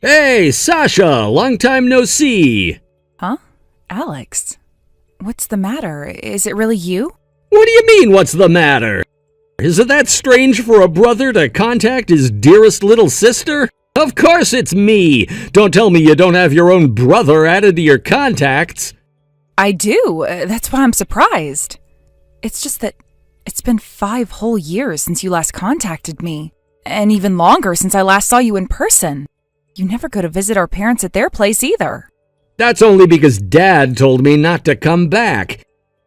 Hey, Sasha, long time no see. Huh? Alex? What's the matter? Is it really you? What do you mean, what's the matter? Isn't that strange for a brother to contact his dearest little sister? Of course it's me. Don't tell me you don't have your own brother added to your contacts. I do. That's why I'm surprised. It's just that it's been 5 whole years since you last contacted me, and even longer since I last saw you in person. You never go to visit our parents at their place either. That's only because Dad told me not to come back.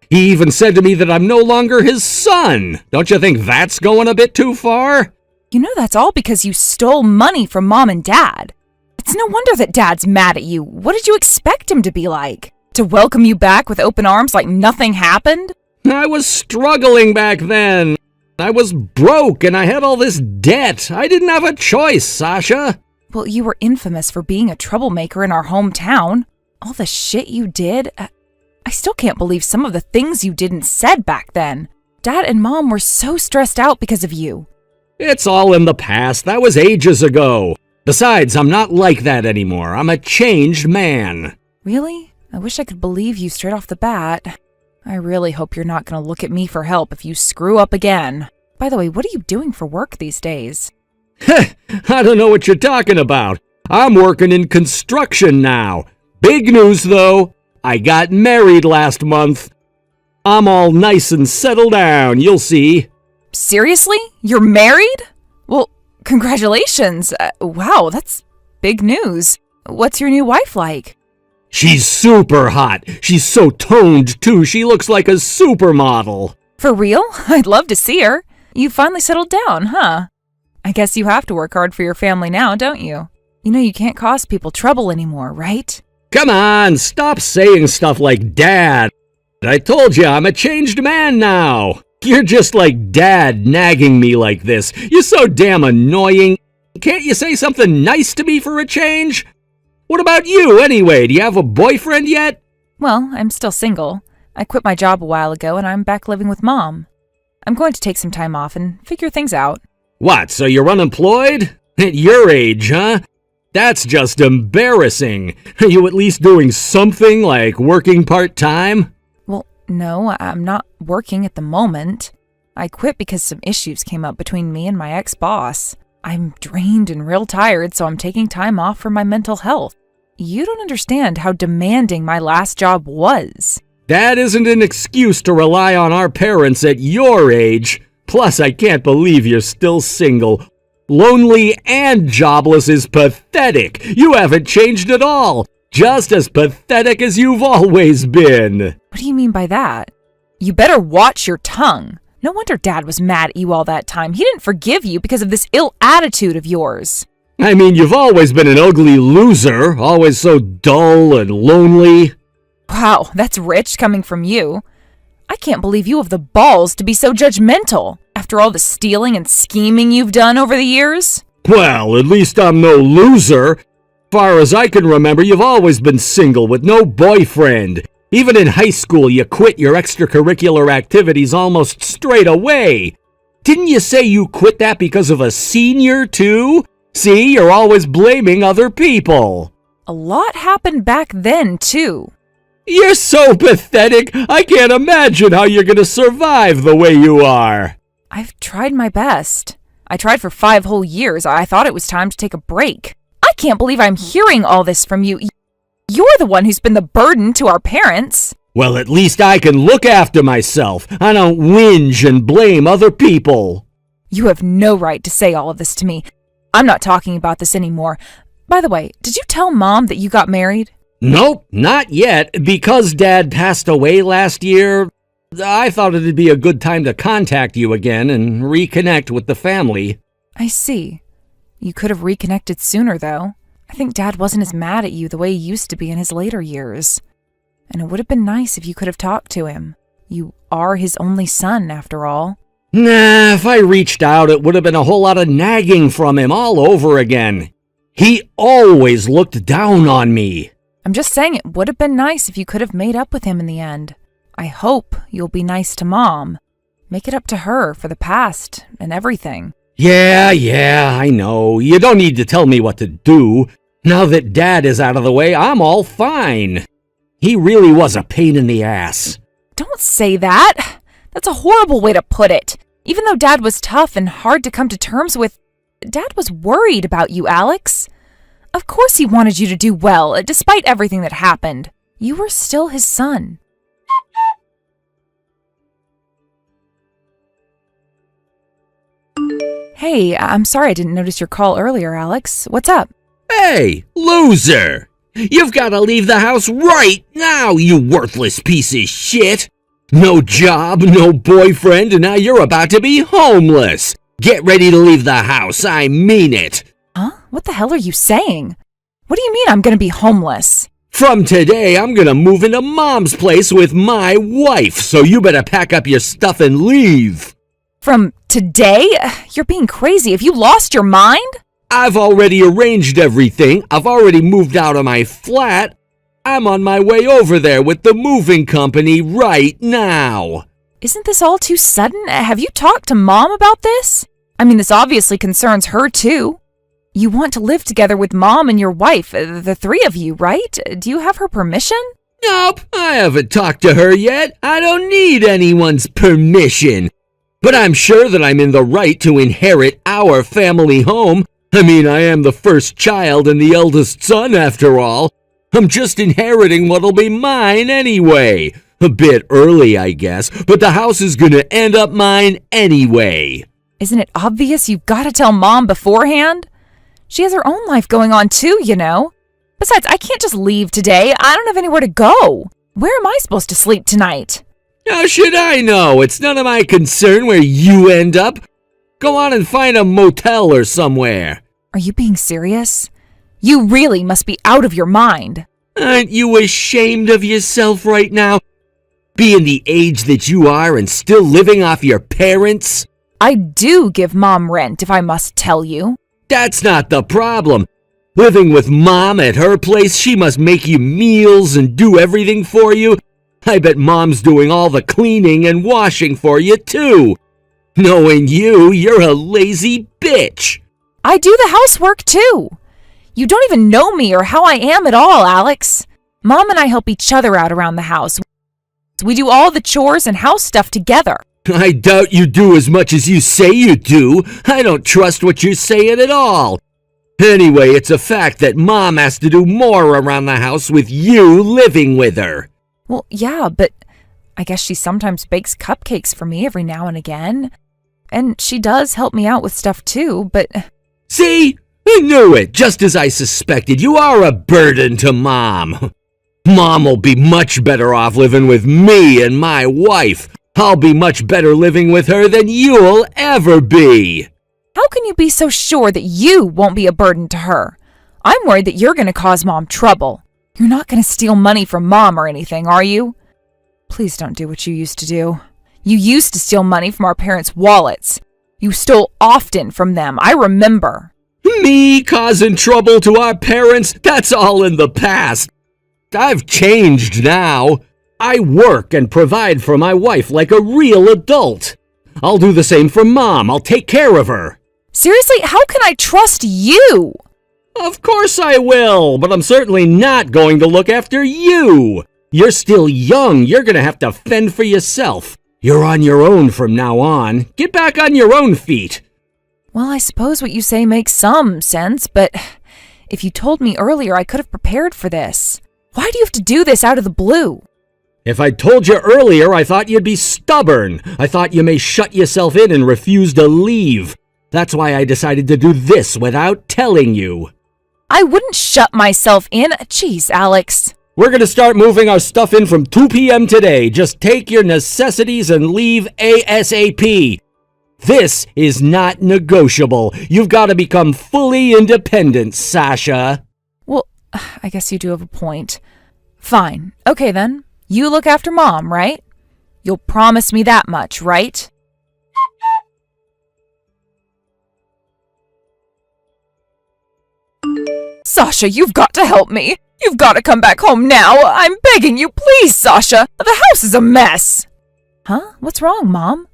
He even said to me that I'm no longer his son. Don't you think that's going a bit too far? You know that's all because you stole money from Mom and Dad. It's no wonder that Dad's mad at you. What did you expect him to be like? To welcome you back with open arms like nothing happened? I was struggling back then. I was broke and I had all this debt. I didn't have a choice, Sasha. Well, you were infamous for being a troublemaker in our hometown. All the shit you did. I still can't believe some of the things you did and said back then. Dad and Mom were so stressed out because of you. It's all in the past. That was ages ago. Besides, I'm not like that anymore. I'm a changed man. Really? I wish I could believe you straight off the bat. I really hope you're not going to look at me for help if you screw up again. By the way, what are you doing for work these days? I don't know what you're talking about. I'm working in construction now. Big news, though. I got married last month. I'm all nice and settled down, you'll see. Seriously? You're married? Well, congratulations. Wow, that's big news. What's your new wife like? She's super hot. She's so toned, too. She looks like a supermodel. For real? I'd love to see her. You finally settled down, huh? I guess you have to work hard for your family now, don't you? You know you can't cause people trouble anymore, right? Come on, stop saying stuff like Dad. I told you I'm a changed man now. You're just like Dad nagging me like this. You're so damn annoying. Can't you say something nice to me for a change? What about you, anyway? Do you have a boyfriend yet? Well, I'm still single. I quit my job a while ago and I'm back living with Mom. I'm going to take some time off and figure things out. What, so you're unemployed? At your age, huh? That's just embarrassing. Are you at least doing something like working part-time? Well, no, I'm not working at the moment. I quit because some issues came up between me and my ex-boss. I'm drained and real tired, so I'm taking time off for my mental health. You don't understand how demanding my last job was. That isn't an excuse to rely on our parents at your age. Plus, I can't believe you're still single. Lonely and jobless is pathetic. You haven't changed at all. Just as pathetic as you've always been. What do you mean by that? You better watch your tongue. No wonder Dad was mad at you all that time. He didn't forgive you because of this ill attitude of yours. I mean, you've always been an ugly loser. Always so dull and lonely. Wow, that's rich coming from you. I can't believe you have the balls to be so judgmental after all the stealing and scheming you've done over the years. Well, at least I'm no loser. Far as I can remember, you've always been single with no boyfriend. Even in high school, you quit your extracurricular activities almost straight away. Didn't you say you quit that because of a senior, too? See, you're always blaming other people. A lot happened back then, too. You're so pathetic. I can't imagine how you're going to survive the way you are. I've tried my best. I tried for 5 whole years. I thought it was time to take a break. I can't believe I'm hearing all this from you. You're the one who's been the burden to our parents. Well, at least I can look after myself. I don't whinge and blame other people. You have no right to say all of this to me. I'm not talking about this anymore. By the way, did you tell Mom that you got married? Nope, not yet. Because Dad passed away last year, I thought it'd be a good time to contact you again and reconnect with the family. I see. You could have reconnected sooner, though. I think Dad wasn't as mad at you the way he used to be in his later years. And it would have been nice if you could have talked to him. You are his only son, after all. Nah, if I reached out, it would have been a whole lot of nagging from him all over again. He always looked down on me. I'm just saying it would have been nice if you could have made up with him in the end. I hope you'll be nice to Mom. Make it up to her for the past and everything. Yeah, I know. You don't need to tell me what to do. Now that Dad is out of the way, I'm all fine. He really was a pain in the ass. Don't say that. That's a horrible way to put it. Even though Dad was tough and hard to come to terms with, Dad was worried about you, Alex. Of course he wanted you to do well, despite everything that happened. You were still his son. Hey, I'm sorry I didn't notice your call earlier, Alex. What's up? Hey, loser! You've got to leave the house right now, you worthless piece of shit! No job, no boyfriend, and now you're about to be homeless! Get ready to leave the house, I mean it! Huh? What the hell are you saying? What do you mean I'm gonna be homeless? From today, I'm gonna move into Mom's place with my wife, so you better pack up your stuff and leave! From today? You're being crazy. Have you lost your mind? I've already arranged everything. I've already moved out of my flat. I'm on my way over there with the moving company right now. Isn't this all too sudden? Have you talked to Mom about this? I mean, this obviously concerns her too. You want to live together with Mom and your wife, the three of you, right? Do you have her permission? Nope, I haven't talked to her yet. I don't need anyone's permission. But I'm sure that I'm in the right to inherit our family home. I mean, I am the first child and the eldest son, after all. I'm just inheriting what'll be mine anyway. A bit early, I guess, but the house is gonna end up mine anyway. Isn't it obvious you've got to tell Mom beforehand? She has her own life going on too, you know. Besides, I can't just leave today. I don't have anywhere to go. Where am I supposed to sleep tonight? How should I know? It's none of my concern where you end up. Go on and find a motel or somewhere. Are you being serious? You really must be out of your mind. Aren't you ashamed of yourself right now? Being the age that you are and still living off your parents? I do give Mom rent, if I must tell you. That's not the problem. Living with Mom at her place, she must make you meals and do everything for you. I bet Mom's doing all the cleaning and washing for you, too. Knowing you, you're a lazy bitch. I do the housework, too. You don't even know me or how I am at all, Alex. Mom and I help each other out around the house. We do all the chores and house stuff together. I doubt you do as much as you say you do. I don't trust what you're saying at all. Anyway, it's a fact that Mom has to do more around the house with you living with her. Well, yeah, but I guess she sometimes bakes cupcakes for me every now and again. And she does help me out with stuff too, but... See? I knew it, just as I suspected. You are a burden to Mom. Mom will be much better off living with me and my wife. I'll be much better living with her than you'll ever be. How can you be so sure that you won't be a burden to her? I'm worried that you're going to cause Mom trouble. You're not going to steal money from Mom or anything, are you? Please don't do what you used to do. You used to steal money from our parents' wallets. You stole often from them, I remember. Me causing trouble to our parents? That's all in the past. I've changed now. I work and provide for my wife like a real adult. I'll do the same for Mom. I'll take care of her. Seriously, how can I trust you? Of course I will, but I'm certainly not going to look after you. You're still young. You're going to have to fend for yourself. You're on your own from now on. Get back on your own feet. Well, I suppose what you say makes some sense, but if you told me earlier, I could have prepared for this. Why do you have to do this out of the blue? If I'd told you earlier, I thought you'd be stubborn. I thought you may shut yourself in and refuse to leave. That's why I decided to do this without telling you. I wouldn't shut myself in. Jeez, Alex. We're going to start moving our stuff in from 2 p.m. today. Just take your necessities and leave ASAP. This is not negotiable. You've got to become fully independent, Sasha. Well, I guess you do have a point. Fine. Okay, then. You look after Mom, right? You'll promise me that much, right? Sasha, you've got to help me. You've got to come back home now. I'm begging you, please, Sasha. The house is a mess. Huh? What's wrong, Mom?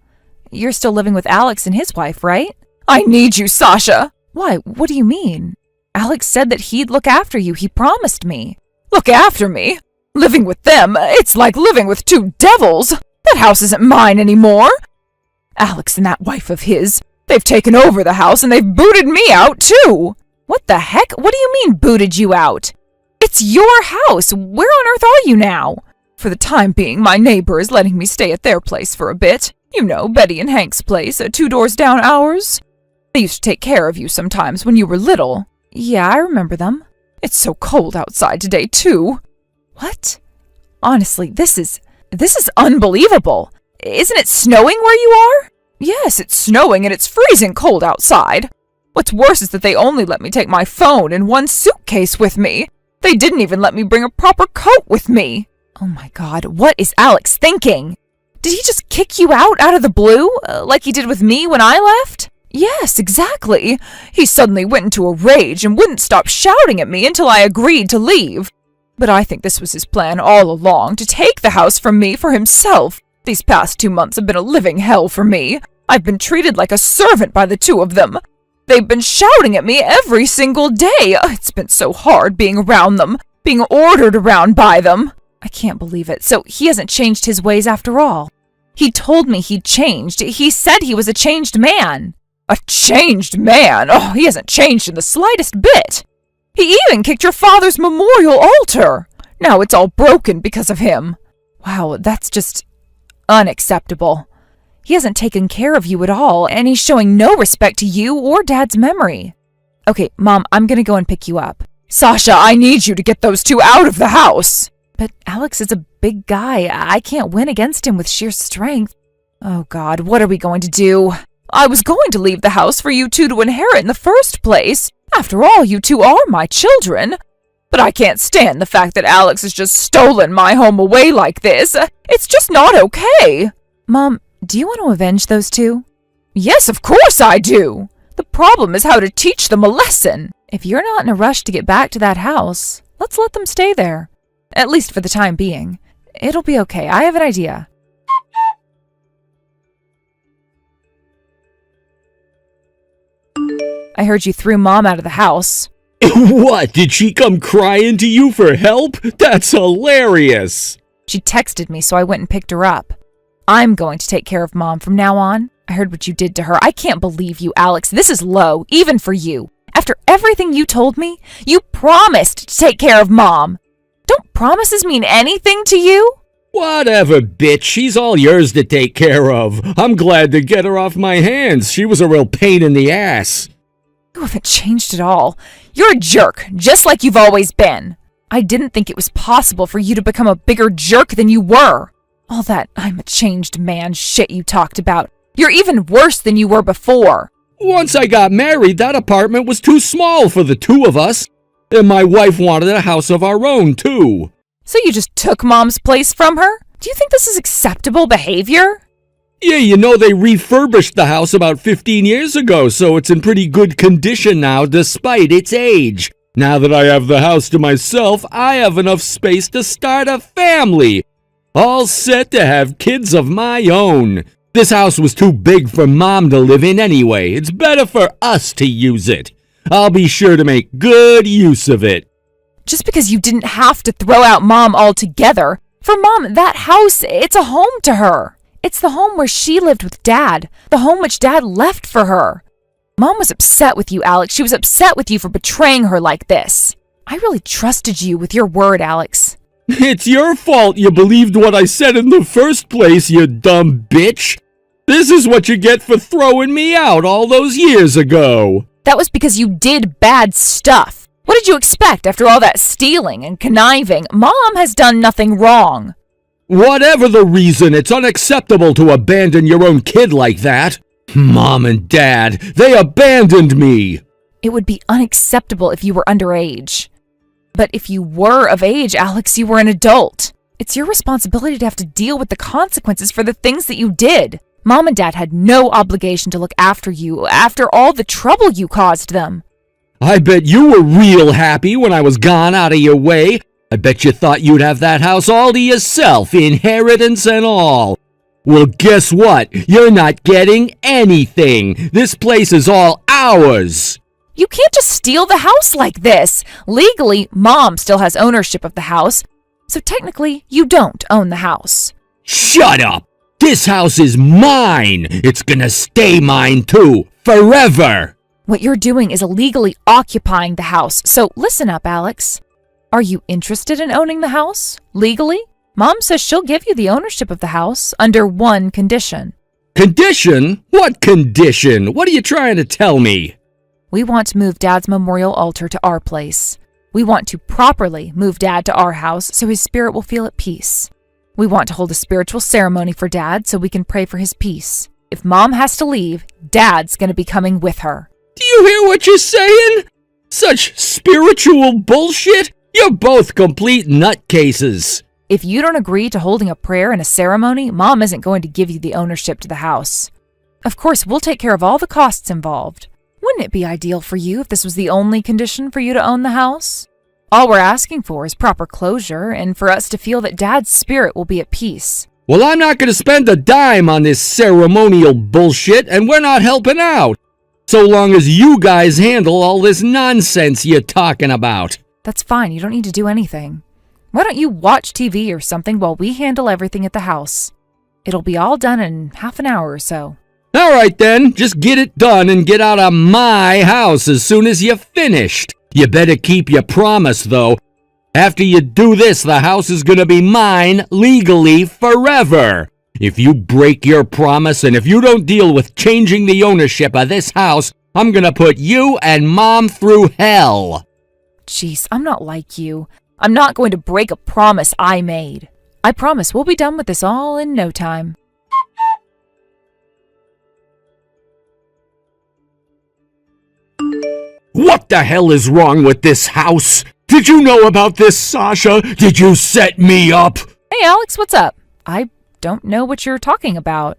You're still living with Alex and his wife, right? I need you, Sasha. Why? What do you mean? Alex said that he'd look after you. He promised me. Look after me? Living with them, it's like living with two devils. That house isn't mine anymore. Alex and that wife of his, they've taken over the house and they've booted me out too. What the heck? What do you mean booted you out? It's your house. Where on earth are you now? For the time being, my neighbor is letting me stay at their place for a bit. You know, Betty and Hank's place, 2 doors down ours. They used to take care of you sometimes when you were little. Yeah, I remember them. It's so cold outside today, too. What? Honestly, this is unbelievable. Isn't it snowing where you are? Yes, it's snowing and it's freezing cold outside. What's worse is that they only let me take my phone and 1 suitcase with me. They didn't even let me bring a proper coat with me. Oh my God, what is Alex thinking? Did he just kick you out of the blue, like he did with me when I left? Yes, exactly. He suddenly went into a rage and wouldn't stop shouting at me until I agreed to leave. But I think this was his plan all along, to take the house from me for himself. These past 2 months have been a living hell for me. I've been treated like a servant by the two of them. They've been shouting at me every single day. It's been so hard being around them, being ordered around by them. I can't believe it. So he hasn't changed his ways after all. He told me he'd changed. He said he was a changed man. A changed man? Oh, he hasn't changed in the slightest bit. He even kicked your father's memorial altar. Now it's all broken because of him. Wow, that's just unacceptable. He hasn't taken care of you at all, and he's showing no respect to you or Dad's memory. Okay, Mom, I'm gonna go and pick you up. Sasha, I need you to get those two out of the house. But Alex is a big guy. I can't win against him with sheer strength. Oh God, what are we going to do? I was going to leave the house for you two to inherit in the first place. After all, you two are my children. But I can't stand the fact that Alex has just stolen my home away like this. It's just not okay. Mom, do you want to avenge those two? Yes, of course I do. The problem is how to teach them a lesson. If you're not in a rush to get back to that house, let's let them stay there. At least for the time being. It'll be okay. I have an idea. I heard you threw Mom out of the house. What? Did she come crying to you for help? That's hilarious. She texted me, so I went and picked her up. I'm going to take care of Mom from now on. I heard what you did to her. I can't believe you, Alex. This is low, even for you. After everything you told me, you promised to take care of Mom. Don't promises mean anything to you? Whatever, bitch. She's all yours to take care of. I'm glad to get her off my hands. She was a real pain in the ass. You haven't changed at all. You're a jerk, just like you've always been. I didn't think it was possible for you to become a bigger jerk than you were. All that I'm a changed man shit you talked about. You're even worse than you were before. Once I got married, that apartment was too small for the two of us. And my wife wanted a house of our own, too. So you just took Mom's place from her? Do you think this is acceptable behavior? Yeah, you know, they refurbished the house about 15 years ago, so it's in pretty good condition now, despite its age. Now that I have the house to myself, I have enough space to start a family. All set to have kids of my own. This house was too big for Mom to live in anyway. It's better for us to use it. I'll be sure to make good use of it. Just because you didn't have to throw out Mom altogether. For Mom, that house, it's a home to her. It's the home where she lived with Dad, the home which Dad left for her. Mom was upset with you, Alex. She was upset with you for betraying her like this. I really trusted you with your word, Alex. It's your fault you believed what I said in the first place, you dumb bitch. This is what you get for throwing me out all those years ago. That was because you did bad stuff. What did you expect after all that stealing and conniving? Mom has done nothing wrong. Whatever the reason, it's unacceptable to abandon your own kid like that. Mom and Dad, they abandoned me. It would be unacceptable if you were underage. But if you were of age, Alex, you were an adult. It's your responsibility to have to deal with the consequences for the things that you did. Mom and Dad had no obligation to look after you after all the trouble you caused them. I bet you were real happy when I was gone out of your way. I bet you thought you'd have that house all to yourself, inheritance and all. Well, guess what? You're not getting anything. This place is all ours. You can't just steal the house like this. Legally, Mom still has ownership of the house, so technically, you don't own the house. Shut up! This house is mine! It's gonna stay mine too, forever! What you're doing is illegally occupying the house, so listen up, Alex. Are you interested in owning the house, legally? Mom says she'll give you the ownership of the house under one condition. Condition? What condition? What are you trying to tell me? We want to move Dad's memorial altar to our place. We want to properly move Dad to our house so his spirit will feel at peace. We want to hold a spiritual ceremony for Dad so we can pray for his peace. If Mom has to leave, Dad's going to be coming with her. Do you hear what you're saying? Such spiritual bullshit? You're both complete nutcases. If you don't agree to holding a prayer and a ceremony, Mom isn't going to give you the ownership to the house. Of course, we'll take care of all the costs involved. Wouldn't it be ideal for you if this was the only condition for you to own the house? All we're asking for is proper closure and for us to feel that Dad's spirit will be at peace. Well, I'm not going to spend a dime on this ceremonial bullshit, and we're not helping out. So long as you guys handle all this nonsense you're talking about. That's fine, you don't need to do anything. Why don't you watch TV or something while we handle everything at the house? It'll be all done in half an hour or so. All right then, just get it done and get out of my house as soon as you're finished. You better keep your promise, though. After you do this, the house is gonna be mine legally forever. If you break your promise and if you don't deal with changing the ownership of this house, I'm gonna put you and Mom through hell. Jeez, I'm not like you. I'm not going to break a promise I made. I promise we'll be done with this all in no time. What the hell is wrong with this house? Did you know about this, Sasha? Did you set me up? Hey, Alex, what's up? I don't know what you're talking about.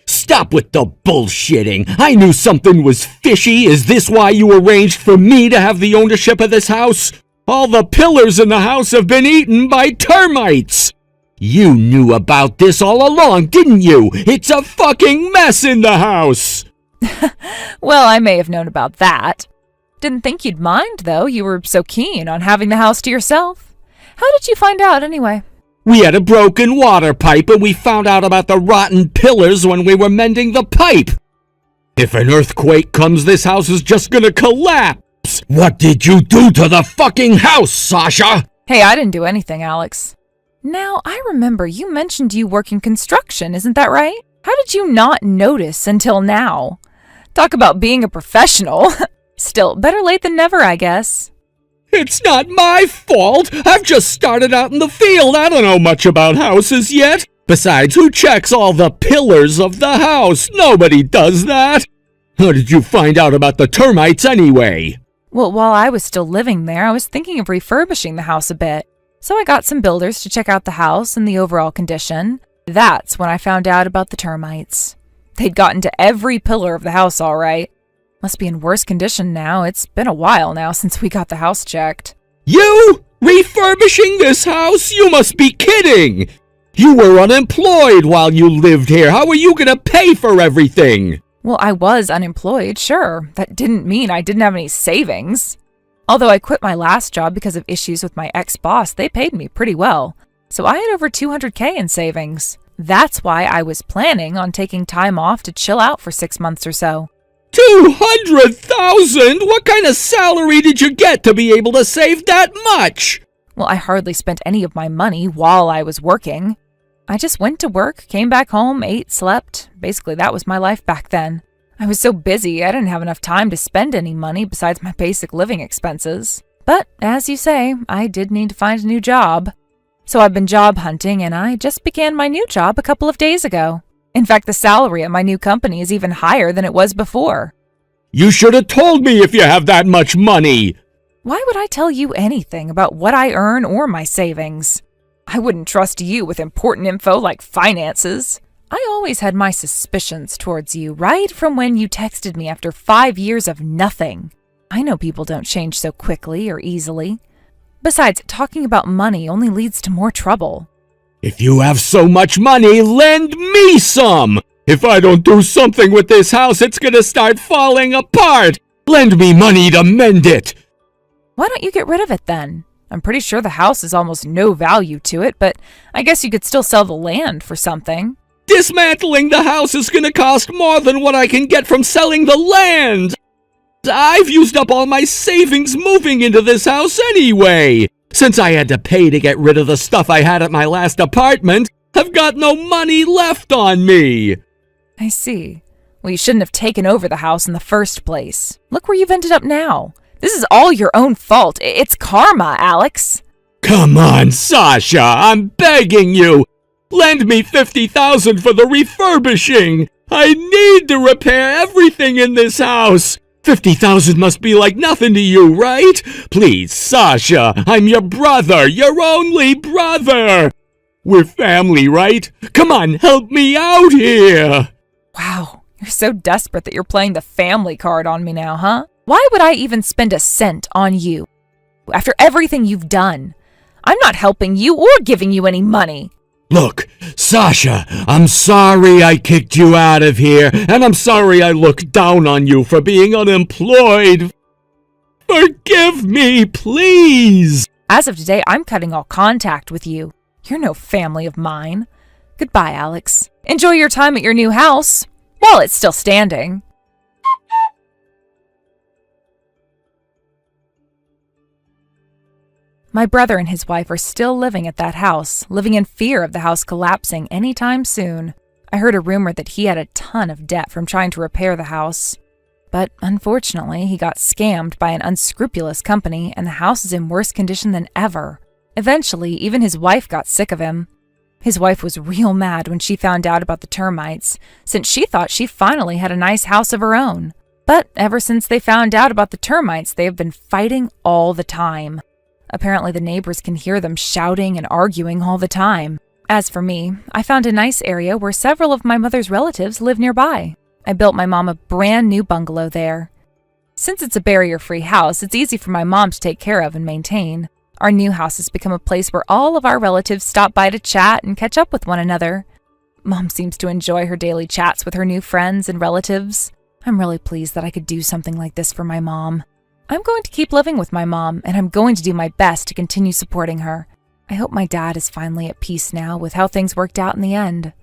Stop with the bullshitting. I knew something was fishy. Is this why you arranged for me to have the ownership of this house? All the pillars in the house have been eaten by termites. You knew about this all along, didn't you? It's a fucking mess in the house. Well, I may have known about that. Didn't think you'd mind, though. You were so keen on having the house to yourself. How did you find out, anyway? We had a broken water pipe and we found out about the rotten pillars when we were mending the pipe. If an earthquake comes, this house is just gonna collapse. What did you do to the fucking house, Sasha? Hey, I didn't do anything, Alex. Now, I remember you mentioned you work in construction, isn't that right? How did you not notice until now? Talk about being a professional. Still, better late than never, I guess. It's not my fault. I've just started out in the field. I don't know much about houses yet. Besides, who checks all the pillars of the house? Nobody does that. How did you find out about the termites anyway? Well, while I was still living there, I was thinking of refurbishing the house a bit. So I got some builders to check out the house and the overall condition. That's when I found out about the termites. They'd gotten to every pillar of the house all right. Must be in worse condition now. It's been a while now since we got the house checked. You? Refurbishing this house? You must be kidding! You were unemployed while you lived here. How are you gonna pay for everything? Well, I was unemployed, sure. That didn't mean I didn't have any savings. Although I quit my last job because of issues with my ex-boss, they paid me pretty well. So I had over $200K in savings. That's why I was planning on taking time off to chill out for 6 months or so. 200,000? What kind of salary did you get to be able to save that much? Well, I hardly spent any of my money while I was working. I just went to work, came back home, ate, slept. Basically, that was my life back then. I was so busy, I didn't have enough time to spend any money besides my basic living expenses. But, as you say, I did need to find a new job. So I've been job hunting, and I just began my new job a couple of days ago. In fact, the salary at my new company is even higher than it was before. You should have told me if you have that much money. Why would I tell you anything about what I earn or my savings? I wouldn't trust you with important info like finances. I always had my suspicions towards you right from when you texted me after 5 years of nothing. I know people don't change so quickly or easily. Besides, talking about money only leads to more trouble. If you have so much money, lend me some. If I don't do something with this house, it's gonna start falling apart. Lend me money to mend it! Why don't you get rid of it then? I'm pretty sure the house has almost no value to it, but I guess you could still sell the land for something. Dismantling the house is gonna cost more than what I can get from selling the land! I've used up all my savings moving into this house anyway! Since I had to pay to get rid of the stuff I had at my last apartment, I've got no money left on me! I see. Well, you shouldn't have taken over the house in the first place. Look where you've ended up now. This is all your own fault. It's karma, Alex. Come on, Sasha, I'm begging you! Lend me $50,000 for the refurbishing! I need to repair everything in this house! $50,000 must be like nothing to you, right? Please, Sasha, I'm your brother, your only brother! We're family, right? Come on, help me out here! Wow, you're so desperate that you're playing the family card on me now, huh? Why would I even spend a cent on you? After everything you've done, I'm not helping you or giving you any money. Look, Sasha, I'm sorry I kicked you out of here, and I'm sorry I looked down on you for being unemployed. Forgive me, please! As of today, I'm cutting all contact with you. You're no family of mine. Goodbye, Alex. Enjoy your time at your new house, while it's still standing. My brother and his wife are still living at that house, living in fear of the house collapsing anytime soon. I heard a rumor that he had a ton of debt from trying to repair the house. But unfortunately, he got scammed by an unscrupulous company and the house is in worse condition than ever. Eventually, even his wife got sick of him. His wife was real mad when she found out about the termites, since she thought she finally had a nice house of her own. But ever since they found out about the termites, they have been fighting all the time. Apparently the neighbors can hear them shouting and arguing all the time. As for me, I found a nice area where several of my mother's relatives live nearby. I built my mom a brand new bungalow there. Since it's a barrier-free house, it's easy for my mom to take care of and maintain. Our new house has become a place where all of our relatives stop by to chat and catch up with one another. Mom seems to enjoy her daily chats with her new friends and relatives. I'm really pleased that I could do something like this for my mom. I'm going to keep living with my mom, and I'm going to do my best to continue supporting her. I hope my dad is finally at peace now with how things worked out in the end.